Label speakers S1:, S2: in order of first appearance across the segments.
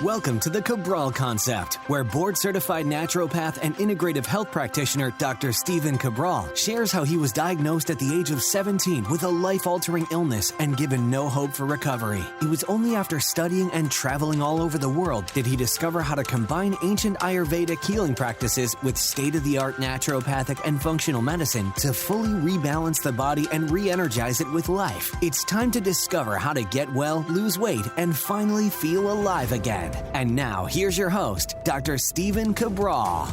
S1: Welcome to the Cabral Concept, where board-certified naturopath and integrative health practitioner Dr. Stephen Cabral shares how he was diagnosed at the age of 17 with a life-altering illness and given no hope for recovery. It was only after studying and traveling all over the world did he discover how to combine ancient Ayurvedic healing practices with state-of-the-art naturopathic and functional medicine to fully rebalance the body and re-energize it with life. It's time to discover how to get well, lose weight, and finally feel alive again. And now, here's your host, Dr. Stephen Cabral.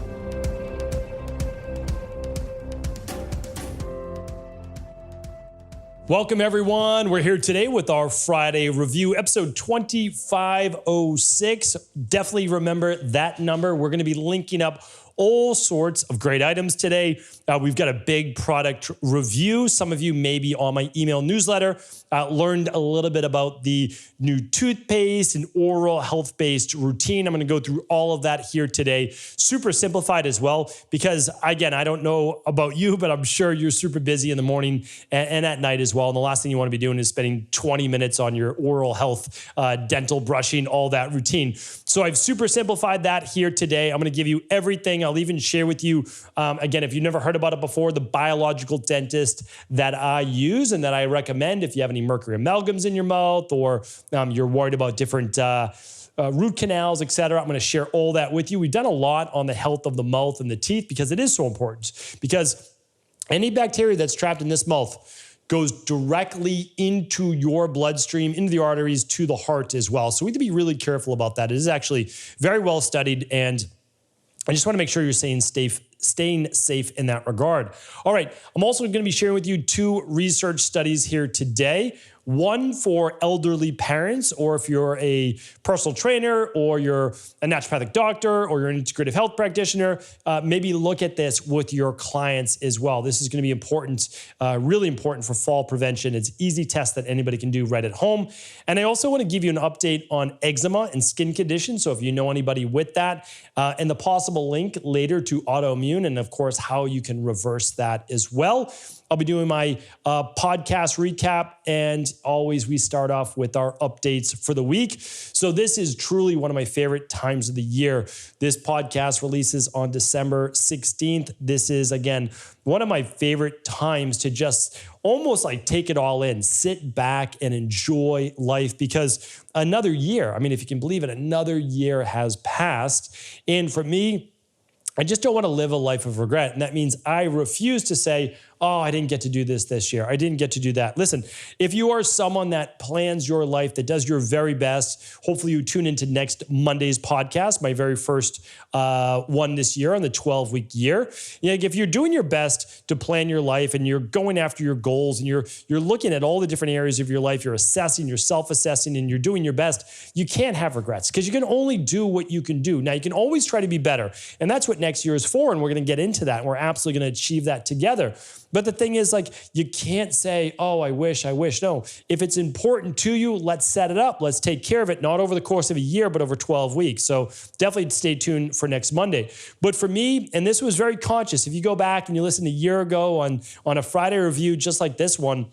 S2: Welcome, everyone. We're here today with our Friday review, episode 2506. Definitely remember that number. We're going to be linking up all sorts of great items today. We've got a big product review. Some of you maybe on my email newsletter learned a little bit about the new toothpaste and oral health-based routine. I'm going to go through all of that here today. Super simplified as well, because again, I don't know about you, but I'm sure you're super busy in the morning and at night as well. And the last thing you want to be doing is spending 20 minutes on your oral health, dental brushing, all that routine. So I've super simplified that here today. I'm going to give you everything. I'll even share with you, again, if you've never heard about it before, the biological dentist that I use and that I recommend if you have any mercury amalgams in your mouth or you're worried about different root canals, etc. I'm going to share all that with you. We've done a lot on the health of the mouth and the teeth because it is so important, because any bacteria that's trapped in this mouth goes directly into your bloodstream, into the arteries, to the heart as well. So we have to be really careful about that. It is actually very well studied, and I just want to make sure you're staying safe in that regard. All right, I'm also going to be sharing with you two research studies here today. One for elderly parents, or if you're a personal trainer or you're a naturopathic doctor or you're an integrative health practitioner, maybe look at this with your clients as well. This is going to be important, really important for fall prevention. It's an easy test that anybody can do right at home. And I also want to give you an update on eczema and skin conditions. So if you know anybody with that, and the possible link later to autoimmune, and of course, how you can reverse that as well. I'll be doing my podcast recap, and always we start off with our updates for the week. So this is truly one of my favorite times of the year. This podcast releases on December 16th. This is, again, one of my favorite times to just almost like take it all in, sit back and enjoy life, because another year, I mean, if you can believe it, another year has passed. And for me, I just don't want to live a life of regret. And that means I refuse to say, oh, I didn't get to do this year. I didn't get to do that. Listen, if you are someone that plans your life, that does your very best, hopefully you tune into next Monday's podcast, my very first one this year on the 12-week year. You know, if you're doing your best to plan your life and you're going after your goals and you're looking at all the different areas of your life, you're assessing, you're self-assessing, and you're doing your best, you can't have regrets, because you can only do what you can do. Now, you can always try to be better. And that's what next year is for. And we're going to get into that. And we're absolutely going to achieve that together. But the thing is, like, you can't say, oh, I wish. No, if it's important to you, let's set it up. Let's take care of it, not over the course of a year, but over 12 weeks. So definitely stay tuned for next Monday. But for me, and this was very conscious, if you go back and you listen a year ago on a Friday review, just like this one,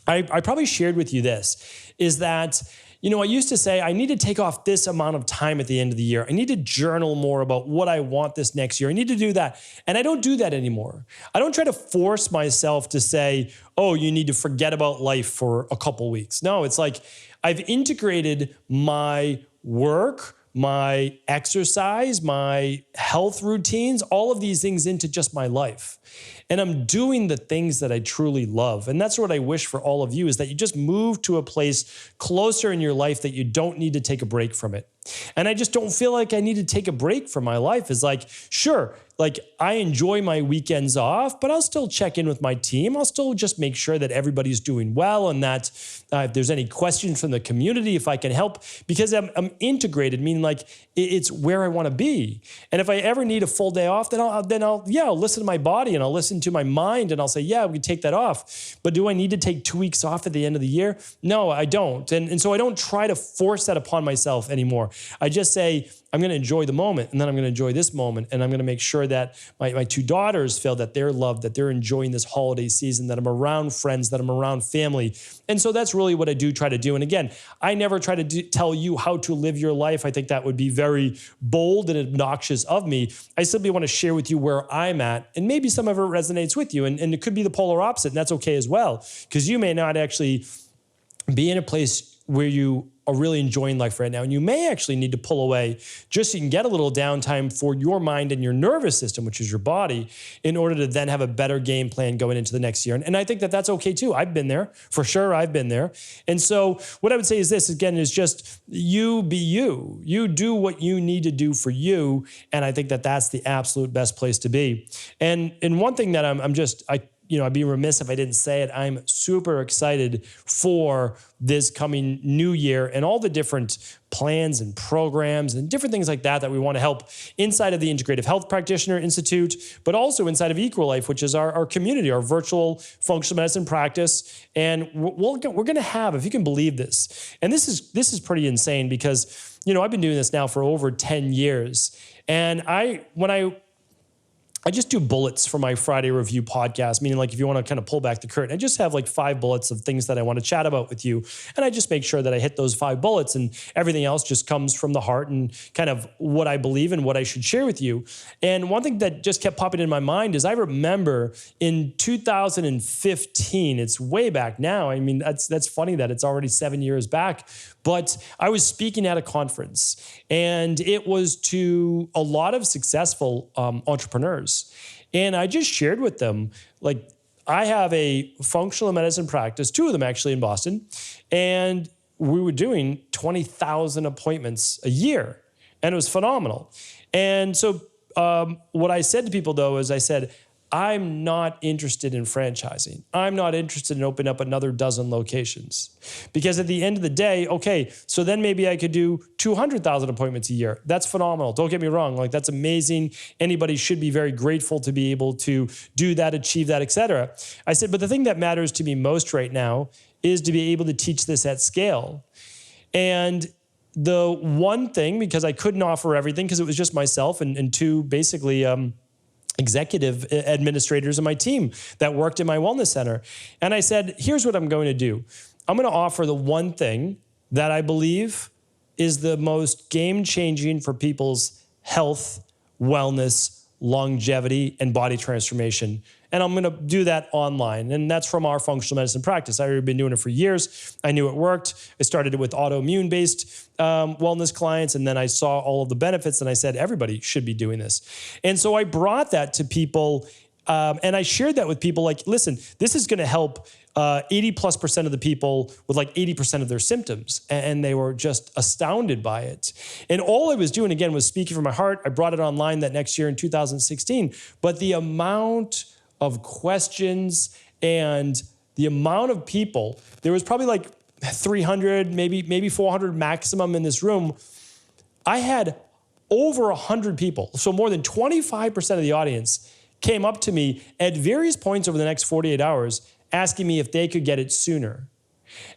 S2: I probably shared with you this, is that, you know, I used to say I need to take off this amount of time at the end of the year. I need to journal more about what I want this next year. I need to do that. And I don't do that anymore. I don't try to force myself to say, oh, you need to forget about life for a couple weeks. No, it's like I've integrated my work, my exercise, my health routines, all of these things into just my life. And I'm doing the things that I truly love. And that's what I wish for all of you, is that you just move to a place closer in your life that you don't need to take a break from it. And I just don't feel like I need to take a break from my life. It's like, sure, like I enjoy my weekends off, but I'll still check in with my team. I'll still just make sure that everybody's doing well, and that if there's any questions from the community, if I can help, because I'm integrated, meaning like it's where I want to be. And if I ever need a full day off, then I'll listen to my body and I'll listen to my mind and I'll say, yeah, we can take that off. But do I need to take 2 weeks off at the end of the year? No, I don't. And so I don't try to force that upon myself anymore. I just say, I'm going to enjoy the moment, and then I'm going to enjoy this moment, and I'm going to make sure that my two daughters feel that they're loved, that they're enjoying this holiday season, that I'm around friends, that I'm around family. And so that's really what I do try to do. And again, I never try to tell you how to live your life. I think that would be very bold and obnoxious of me. I simply want to share with you where I'm at, and maybe some of it resonates with you. And it could be the polar opposite, and that's okay as well, because you may not actually be in a place where you are really enjoying life right now. And you may actually need to pull away just so you can get a little downtime for your mind and your nervous system, which is your body, in order to then have a better game plan going into the next year. And I think that that's okay too. I've been there. For sure, I've been there. And so what I would say is this, again, is just you be you. You do what you need to do for you. And I think that that's the absolute best place to be. And one thing that I'd be remiss if I didn't say it. I'm super excited for this coming new year and all the different plans and programs and different things like that we want to help inside of the Integrative Health Practitioner Institute, but also inside of EqualLife, which is our community, our virtual functional medicine practice. And we're going to have, if you can believe this, and this is pretty insane because, I've been doing this now for over 10 years. And I just do bullets for my Friday review podcast, meaning like if you want to kind of pull back the curtain, I just have like 5 bullets of things that I want to chat about with you. And I just make sure that I hit those 5 bullets, and everything else just comes from the heart and kind of what I believe and what I should share with you. And one thing that just kept popping in my mind is I remember in 2015, it's way back now. I mean, that's funny that it's already 7 years back, but I was speaking at a conference, and it was to a lot of successful entrepreneurs. And I just shared with them, like, I have a functional medicine practice, 2 of them actually in Boston, and we were doing 20,000 appointments a year, and it was phenomenal. And so what I said to people, though, is I said, I'm not interested in franchising. I'm not interested in opening up another dozen locations. Because at the end of the day, okay, so then maybe I could do 200,000 appointments a year. That's phenomenal. Don't get me wrong. Like, that's amazing. Anybody should be very grateful to be able to do that, achieve that, et cetera. I said, but the thing that matters to me most right now is to be able to teach this at scale. And the one thing, because I couldn't offer everything because it was just myself and 2 basically executive administrators in my team that worked in my wellness center. And I said, here's what I'm going to do. I'm going to offer the one thing that I believe is the most game-changing for people's health, wellness, longevity, and body transformation. And I'm going to do that online. And that's from our functional medicine practice. I've already been doing it for years. I knew it worked. I started it with autoimmune-based wellness clients. And then I saw all of the benefits. And I said, everybody should be doing this. And so I brought that to people. And I shared that with people like, listen, this is going to help 80+% of the people with like 80% of their symptoms. And they were just astounded by it. And all I was doing, again, was speaking from my heart. I brought it online that next year in 2016. But the amount of questions and the amount of people, there was probably like 300, maybe 400 maximum in this room. I had over 100 people. So more than 25% of the audience came up to me at various points over the next 48 hours asking me if they could get it sooner.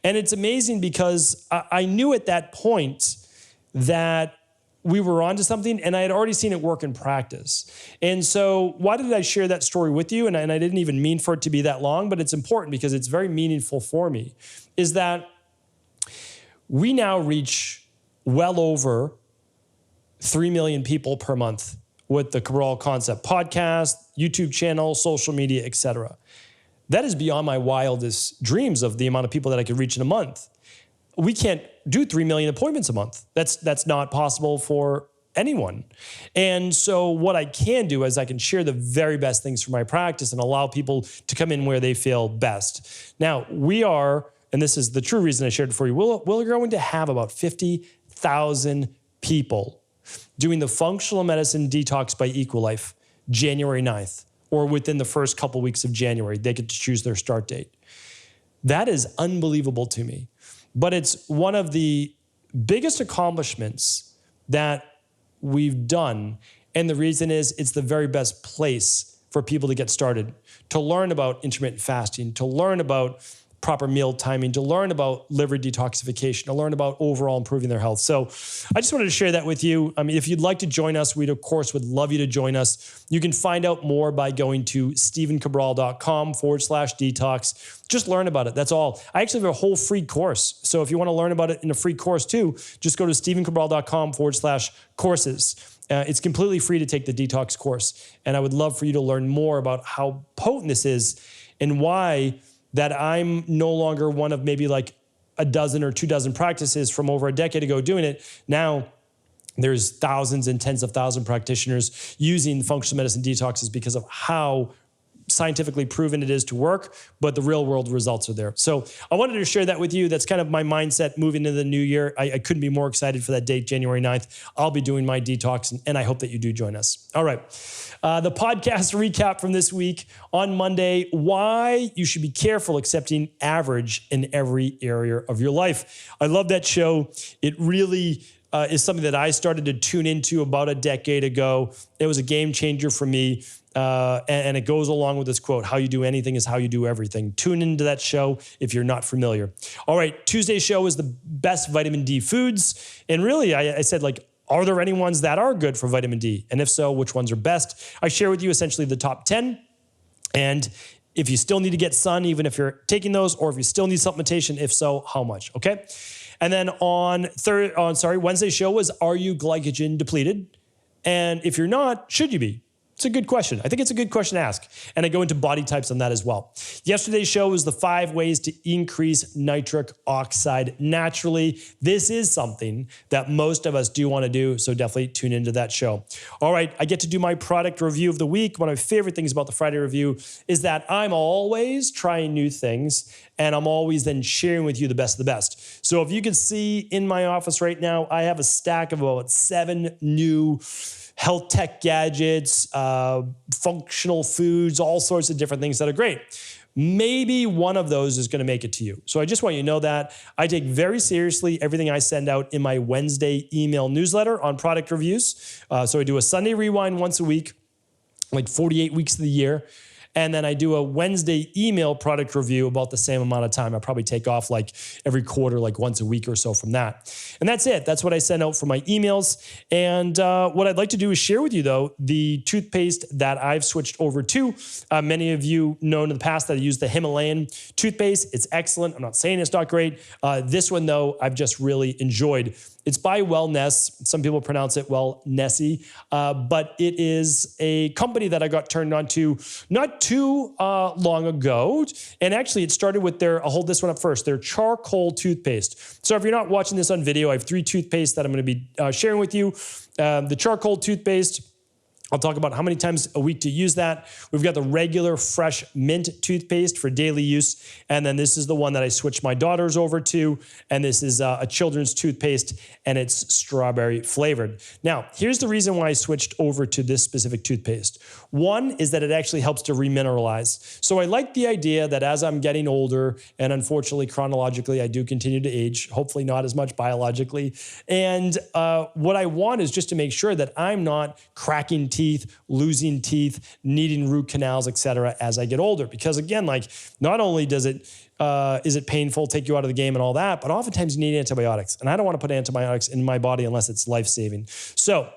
S2: And it's amazing because I knew at that point that we were onto something, and I had already seen it work in practice. And so why did I share that story with you? And I didn't even mean for it to be that long, but it's important because it's very meaningful for me, is that we now reach well over 3 million people per month with the Cabral Concept podcast, YouTube channel, social media, et cetera. That is beyond my wildest dreams of the amount of people that I could reach in a month. We can't do 3 million appointments a month. That's not possible for anyone. And so what I can do is I can share the very best things from my practice and allow people to come in where they feel best. Now, we are, and this is the true reason I shared it for you, we're going to have about 50,000 people doing the Functional Medicine Detox by EqualLife January 9th, or within the first couple weeks of January. They get to choose their start date. That is unbelievable to me. But it's one of the biggest accomplishments that we've done. And the reason is it's the very best place for people to get started, to learn about intermittent fasting, to learn about proper meal timing, to learn about liver detoxification, to learn about overall improving their health. So I just wanted to share that with you. I mean, if you'd like to join us, we'd of course would love you to join us. You can find out more by going to stevencabral.com/detox. Just learn about it. That's all. I actually have a whole free course. So if you want to learn about it in a free course too, just go to stevencabral.com/courses. It's completely free to take the detox course. And I would love for you to learn more about how potent this is and why that I'm no longer one of maybe like a dozen or 24 practices from over a decade ago doing it. Now there's thousands and tens of thousands of practitioners using functional medicine detoxes because of how scientifically proven it is to work, but the real world results are there. So I wanted to share that with you. That's kind of my mindset moving into the new year. I couldn't be more excited for that date, January 9th. I'll be doing my detox, and I hope that you do join us. All right. The podcast recap from this week on Monday: why you should be careful accepting average in every area of your life. I love that show. It really is something that I started to tune into about a decade ago. It was a game changer for me. And it goes along with this quote: how you do anything is how you do everything. Tune into that show if you're not familiar. All right, Tuesday's show is the best vitamin D foods. And really, I said, like, are there any ones that are good for vitamin D? And if so, which ones are best? I share with you essentially the top 10. And if you still need to get sun, even if you're taking those, or if you still need supplementation, if so, how much, okay? And then on Wednesday's show was, are you glycogen depleted? And if you're not, should you be? It's a good question. I think it's a good question to ask. And I go into body types on that as well. Yesterday's show was the 5 ways to increase nitric oxide naturally. This is something that most of us do want to do, so definitely tune into that show. All right, I get to do my product review of the week. One of my favorite things about the Friday review is that I'm always trying new things, and I'm always then sharing with you the best of the best. So if you can see in my office right now, I have a stack of about 7 new health tech gadgets, functional foods, all sorts of different things that are great. Maybe one of those is going to make it to you. So I just want you to know that I take very seriously everything I send out in my Wednesday email newsletter on product reviews. So I do a Sunday rewind once a week, like 48 weeks of the year. And then I do a Wednesday email product review about the same amount of time. I probably take off like every quarter, like once a week or so from that. And that's it. That's what I send out for my emails. And what I'd like to do is share with you, though, the toothpaste that I've switched over to. Many of you know in the past that I used the Himalayan toothpaste. It's excellent. I'm not saying it's not great. This one, though, I've just really enjoyed. It's by Wellnesse. Some people pronounce it Wellnesse, but it is a company that I got turned on to not too long ago. And actually, it started with I'll hold this one up first, their charcoal toothpaste. So if you're not watching this on video, I have 3 toothpastes that I'm going to be sharing with you. The charcoal toothpaste, I'll talk about how many times a week to use that. We've got the regular fresh mint toothpaste for daily use. And then this is the one that I switched my daughters over to. And this is a children's toothpaste, and it's strawberry flavored. Now, here's the reason why I switched over to this specific toothpaste. One is that it actually helps to remineralize. So I like the idea that as I'm getting older, and unfortunately chronologically, I do continue to age, hopefully not as much biologically. And what I want is just to make sure that I'm not cracking teeth, losing teeth, needing root canals, et cetera, as I get older. Because again, like, not only is it painful, take you out of the game and all that, but oftentimes you need antibiotics. And I don't want to put antibiotics in my body unless it's life-saving. So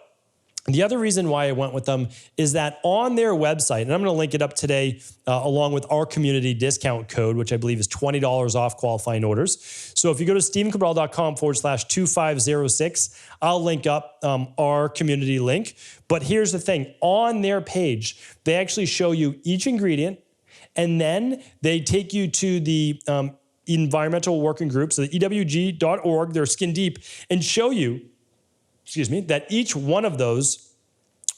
S2: the other reason why I went with them is that on their website, and I'm going to link it up today along with our community discount code, which I believe is $20 off qualifying orders. So if you go to stevencabral.com/2506, I'll link up our community link. But here's the thing. On their page, they actually show you each ingredient, and then they take you to the environmental working group, so the EWG.org, they're skin deep, and show you, that each one of those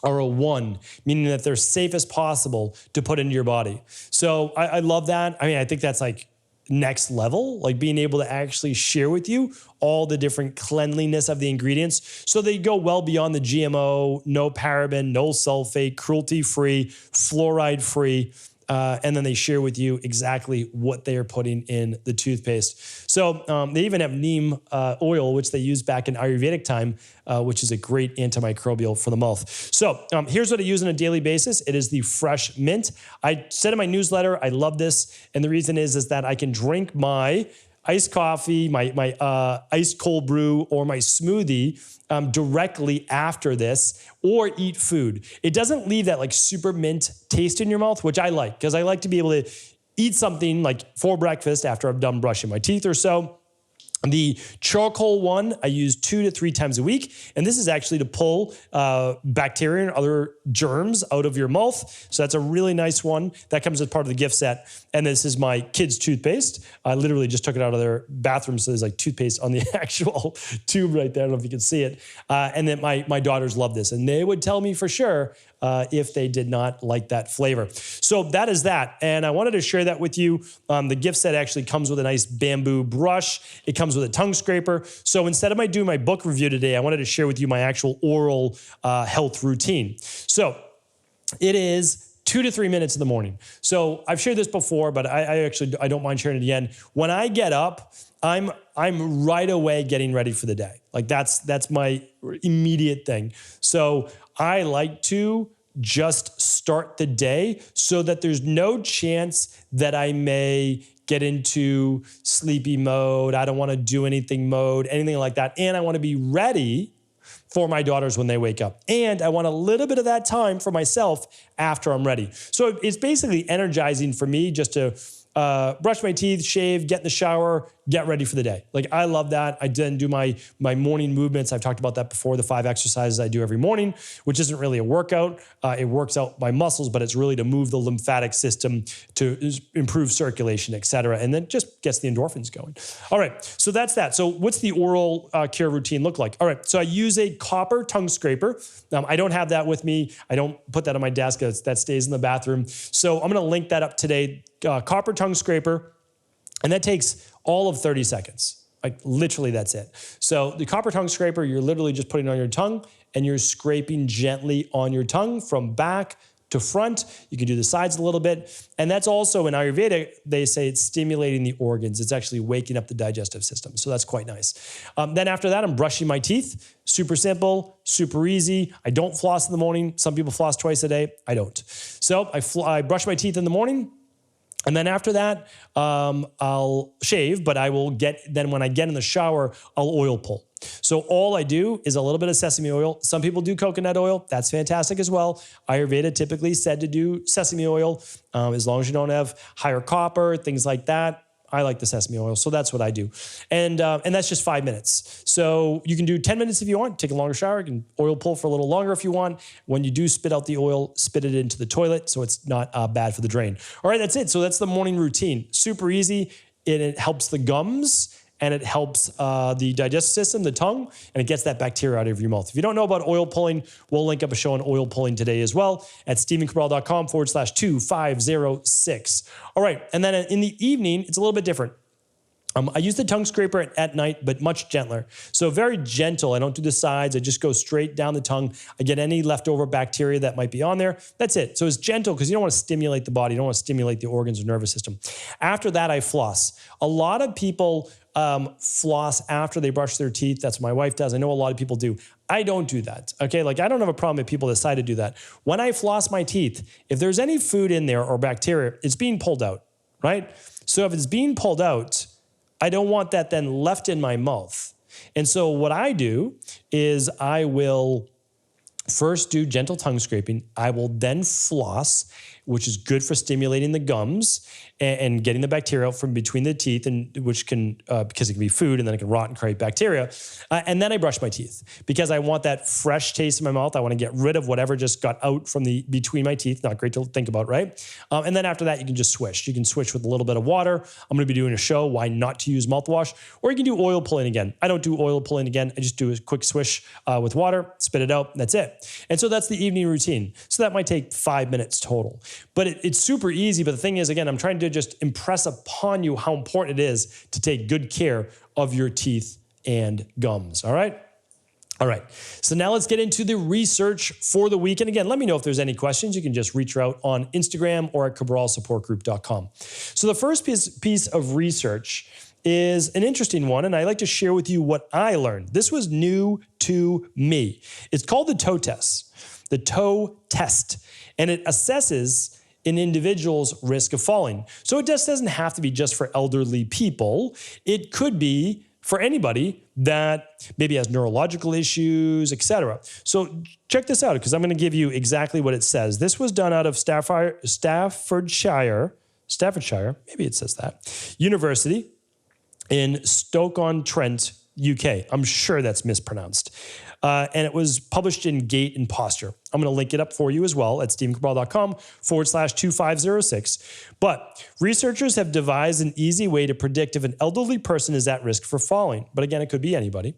S2: are a 1, meaning that they're safe as possible to put into your body. So I love that. I mean, I think that's like next level, like being able to actually share with you all the different cleanliness of the ingredients. So they go well beyond the GMO, no paraben, no sulfate, cruelty-free, fluoride-free. and then they share with you exactly what they are putting in the toothpaste. So they even have neem oil, which they use back in Ayurvedic time, which is a great antimicrobial for the mouth. So here's what I use on a daily basis. It is the fresh mint. I said in my newsletter, I love this. And the reason is that I can drink my iced coffee, my iced cold brew, or my smoothie directly after this, or eat food. It doesn't leave that like super mint taste in your mouth, which I like, because I like to be able to eat something like for breakfast after I'm done brushing my teeth or so. The charcoal one, I use 2 to 3 times a week. And this is actually to pull bacteria and other germs out of your mouth. So that's a really nice one. That comes as part of the gift set. And this is my kids' toothpaste. I literally just took it out of their bathroom. So there's like toothpaste on the actual tube right there. I don't know if you can see it. And then my daughters love this. And they would tell me for sure if they did not like that flavor. So that is that. And I wanted to share that with you. The gift set actually comes with a nice bamboo brush. It comes with a tongue scraper. So instead of doing my book review today, I wanted to share with you my actual oral health routine. So it is 2 to 3 minutes in the morning. So I've shared this before, but I don't mind sharing it again. When I get up, I'm right away getting ready for the day. Like that's my immediate thing. So I like to just start the day so that there's no chance that I may get into sleepy mode, I don't want to do anything mode, anything like that. And I want to be ready for my daughters when they wake up. And I want a little bit of that time for myself after I'm ready. So it's basically energizing for me just to brush my teeth, shave, get in the shower, get ready for the day. Like I love that. I then do my morning movements. I've talked about that before, the 5 exercises I do every morning, which isn't really a workout. It works out my muscles, but it's really to move the lymphatic system to improve circulation, et cetera. And then just gets the endorphins going. All right, so that's that. So what's the oral care routine look like? All right, so I use a copper tongue scraper. I don't have that with me. I don't put that on my desk. That stays in the bathroom. So I'm gonna link that up today. Copper tongue scraper, and that takes all of 30 seconds. Like literally that's it. So the copper tongue scraper, you're literally just putting it on your tongue and you're scraping gently on your tongue from back to front. You can do the sides a little bit. And that's also in Ayurveda, they say it's stimulating the organs. It's actually waking up the digestive system. So that's quite nice. Then after that, I'm brushing my teeth. Super simple, super easy. I don't floss in the morning. Some people floss twice a day. I don't. So I brush my teeth in the morning. And then after that, I'll shave, but then when I get in the shower, I'll oil pull. So all I do is a little bit of sesame oil. Some people do coconut oil. That's fantastic as well. Ayurveda typically said to do sesame oil, as long as you don't have higher copper, things like that. I like the sesame oil, so that's what I do. And that's just 5 minutes. So you can do 10 minutes if you want, take a longer shower, you can oil pull for a little longer if you want. When you do spit out the oil, spit it into the toilet so it's not bad for the drain. All right, that's it. So that's the morning routine. Super easy, and it helps the gums, and it helps the digestive system, the tongue, and it gets that bacteria out of your mouth. If you don't know about oil pulling, we'll link up a show on oil pulling today as well at stephencabral.com/2506. All right, and then in the evening, it's a little bit different. I use the tongue scraper at night, but much gentler. So very gentle. I don't do the sides. I just go straight down the tongue. I get any leftover bacteria that might be on there. That's it. So it's gentle because you don't want to stimulate the body. You don't want to stimulate the organs or nervous system. After that, I floss. A lot of people floss after they brush their teeth. That's what my wife does. I know a lot of people do. I don't do that, okay? Like I don't have a problem if people decide to do that. When I floss my teeth, if there's any food in there or bacteria, it's being pulled out, right? So if it's being pulled out, I don't want that then left in my mouth. And so what I do is I will first do gentle tongue scraping. I will then floss, which is good for stimulating the gums and getting the bacteria out from between the teeth, and which can, because it can be food and then it can rot and create bacteria. And then I brush my teeth because I want that fresh taste in my mouth. I want to get rid of whatever just got out from between my teeth. Not great to think about, right? And then after that, you can just swish. You can swish with a little bit of water. I'm going to be doing a show, why not to use mouthwash, or you can do oil pulling again. I don't do oil pulling again. I just do a quick swish with water, spit it out, and that's it. And so that's the evening routine. So that might take 5 minutes total. But it's super easy. But the thing is, again, I'm trying to just impress upon you how important it is to take good care of your teeth and gums. All right? All right, so now let's get into the research for the week. And again, let me know if there's any questions. You can just reach out on Instagram or at cabralsupportgroup.com. So the first piece of research is an interesting one, and I like to share with you what I learned. This was new to me. It's called the toe test, and it assesses an individual's risk of falling. So it just doesn't have to be just for elderly people. It could be for anybody that maybe has neurological issues, etc. So check this out, because I'm going to give you exactly what it says. This was done out of Staffordshire, maybe it says that, University in Stoke-on-Trent, UK. I'm sure that's mispronounced. And it was published in Gait and Posture. I'm going to link it up for you as well at stephencabral.com/2506. But researchers have devised an easy way to predict if an elderly person is at risk for falling. But again, it could be anybody.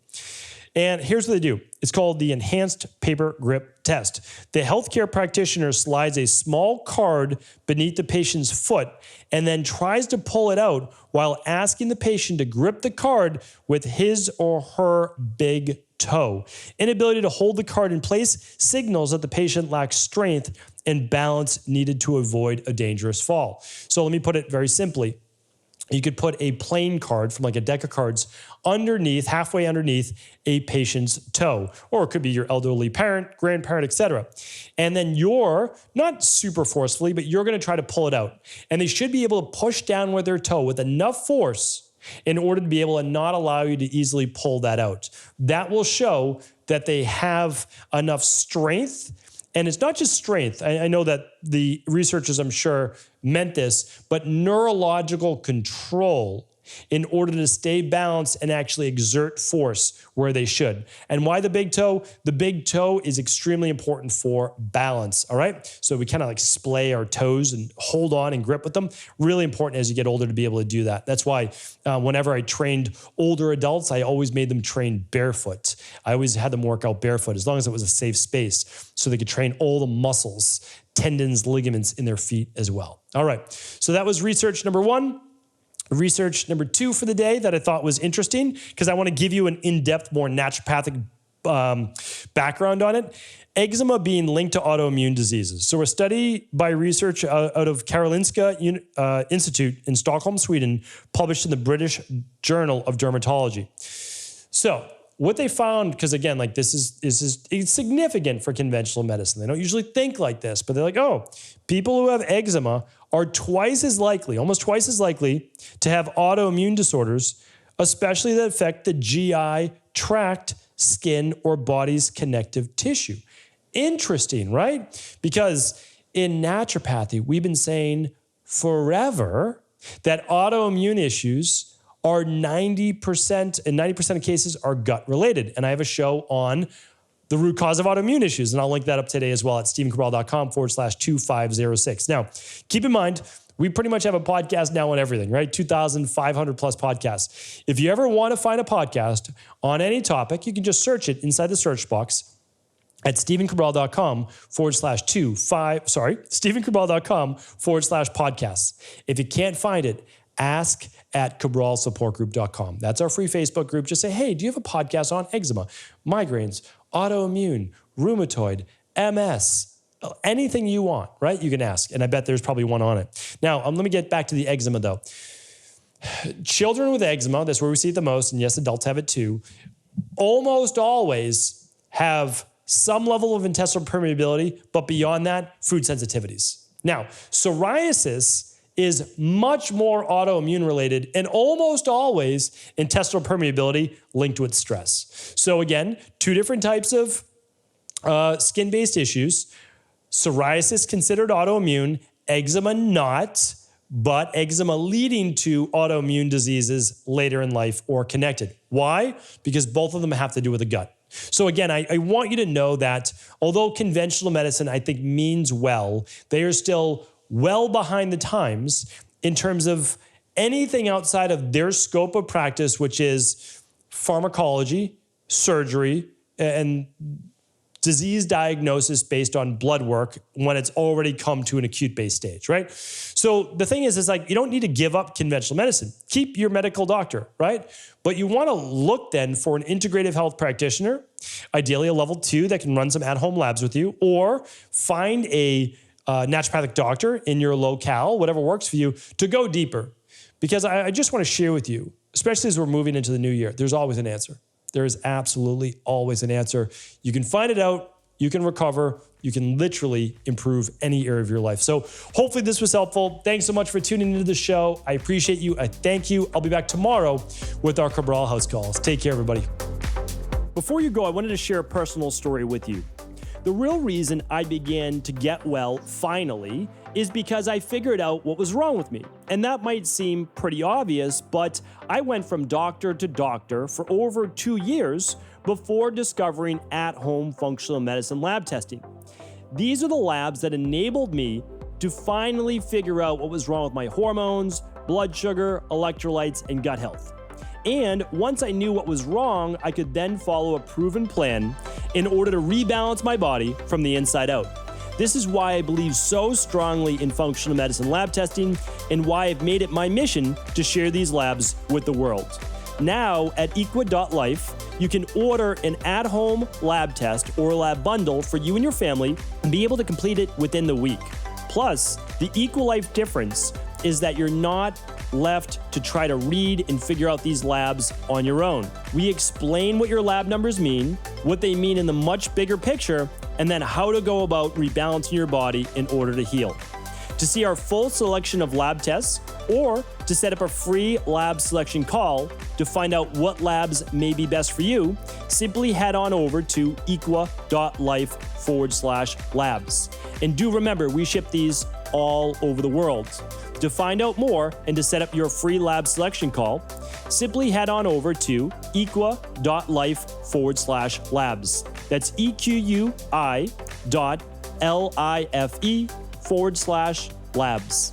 S2: And here's what they do. It's called the Enhanced Paper Grip Test. The healthcare practitioner slides a small card beneath the patient's foot and then tries to pull it out while asking the patient to grip the card with his or her big toe. Inability to hold the card in place signals that the patient lacks strength and balance needed to avoid a dangerous fall. So let me put it very simply. You could put a plain card from like a deck of cards underneath, halfway underneath a patient's toe, or it could be your elderly parent, grandparent, etc. And then you're not super forcefully, but you're going to try to pull it out. And they should be able to push down with their toe with enough force in order to be able to not allow you to easily pull that out. That will show that they have enough strength. And it's not just strength. I know that the researchers, I'm sure, meant this, but neurological control in order to stay balanced and actually exert force where they should. And why the big toe? The big toe is extremely important for balance, all right? So we kind of like splay our toes and hold on and grip with them. Really important as you get older to be able to do that. That's why whenever I trained older adults, I always made them train barefoot. I always had them work out barefoot as long as it was a safe space so they could train all the muscles, tendons, ligaments in their feet as well. All right, so that was research number one. Research number two for the day that I thought was interesting, because I want to give you an in-depth, more naturopathic background on it. Eczema being linked to autoimmune diseases. So a study by research out of Karolinska Institute in Stockholm, Sweden, published in the British Journal of Dermatology. So what they found, because again, like this is significant for conventional medicine. They don't usually think like this, but they're like, oh, people who have eczema are twice as likely, almost twice as likely to have autoimmune disorders, especially that affect the GI tract, skin, or body's connective tissue. Interesting, right? Because in naturopathy, we've been saying forever that autoimmune issues are 90%, and 90% of cases are gut related. And I have a show on the root cause of autoimmune issues, and I'll link that up today as well at stephencabral.com/2506. Now, keep in mind, we pretty much have a podcast now on everything, right? 2,500 plus podcasts. If you ever want to find a podcast on any topic, you can just search it inside the search box at stephencabral.com/podcasts. If you can't find it, ask at cabralsupportgroup.com. That's our free Facebook group. Just say, hey, do you have a podcast on eczema, migraines, autoimmune, rheumatoid, MS, anything you want, right? You can ask. And I bet there's probably one on it. Now, let me get back to the eczema though. Children with eczema, that's where we see it the most, and yes, adults have it too, almost always have some level of intestinal permeability, but beyond that, food sensitivities. Now, psoriasis is much more autoimmune related and almost always intestinal permeability linked with stress. So again, two different types of skin-based issues. Psoriasis considered autoimmune, eczema not, but eczema leading to autoimmune diseases later in life or connected. Why? Because both of them have to do with the gut. So again, I want you to know that although conventional medicine, I think, means well, they are still well behind the times in terms of anything outside of their scope of practice, which is pharmacology, surgery, and disease diagnosis based on blood work when it's already come to an acute base stage, right? So the thing is like, you don't need to give up conventional medicine. Keep your medical doctor, right? But you want to look then for an integrative health practitioner, ideally a level 2 that can run some at-home labs with you, or find a naturopathic doctor in your locale, whatever works for you, to go deeper. Because I just want to share with you, especially as we're moving into the new year, there's always an answer. There is absolutely always an answer. You can find it out, you can recover, you can literally improve any area of your life. So hopefully this was helpful. Thanks so much for tuning into the show. I appreciate you. I thank you. I'll be back tomorrow with our Cabral House Calls. Take care, everybody. Before you go, I wanted to share a personal story with you. The real reason I began to get well finally is because I figured out what was wrong with me. And that might seem pretty obvious, but I went from doctor to doctor for over 2 years before discovering at-home functional medicine lab testing. These are the labs that enabled me to finally figure out what was wrong with my hormones, blood sugar, electrolytes, and gut health. And once I knew what was wrong, I could then follow a proven plan in order to rebalance my body from the inside out. This is why I believe so strongly in functional medicine lab testing and why I've made it my mission to share these labs with the world. Now at equa.life, you can order an at-home lab test or a lab bundle for you and your family and be able to complete it within the week. Plus, the EquaLife difference is that you're not left to try to read and figure out these labs on your own. We explain what your lab numbers mean, what they mean in the much bigger picture, and then how to go about rebalancing your body in order to heal. To see our full selection of lab tests or to set up a free lab selection call to find out what labs may be best for you, simply head on over to equa.life/labs. And do remember, we ship these all over the world. To find out more and to set up your free lab selection call, simply head on over to equa.life/labs. That's EQUI.LIFE/labs.